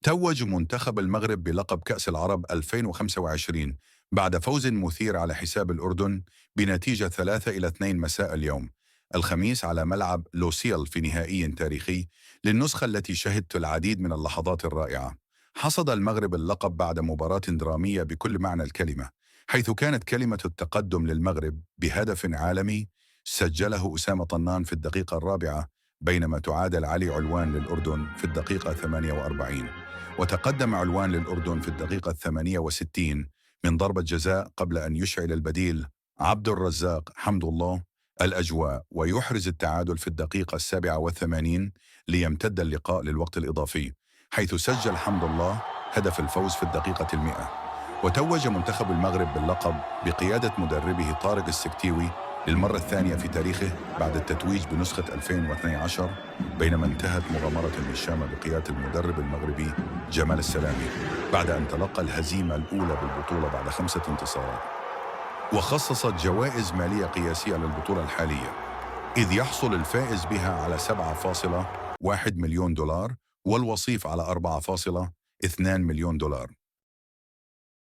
توج منتخب المغرب بلقب كأس العرب 2025 بعد فوز مثير على حساب الأردن بنتيجة 3-2 مساء اليوم الخميس على ملعب لوسيل في نهائي تاريخي للنسخة التي شهدت العديد من اللحظات الرائعة. حصد المغرب اللقب بعد مباراة درامية بكل معنى الكلمة، حيث كانت كلمة التقدم للمغرب بهدف عالمي سجله أسامة طنان في الدقيقة الرابعة، بينما تعادل علي علوان للأردن في الدقيقة 48. وتقدم علوان للأردن في الدقيقة 68 من ضربة جزاء قبل أن يشعل البديل عبد الرزاق حمد الله الأجواء ويحرز التعادل في الدقيقة 87 ليمتد اللقاء للوقت الإضافي، حيث سجل حمد الله هدف الفوز في الدقيقة 100. وتوج منتخب المغرب باللقب بقيادة مدربه طارق السكتيوي للمرة الثانية في تاريخه بعد التتويج بنسخة 2012، بينما انتهت مغامرة الهشامة بقيادة المدرب المغربي جمال السلامي بعد أن تلقى الهزيمة الأولى بالبطولة بعد 5 انتصارات. وخصصت جوائز مالية قياسية للبطولة الحالية، إذ يحصل الفائز بها على 7.1 مليون دولار والوصيف على 4.2 مليون دولار.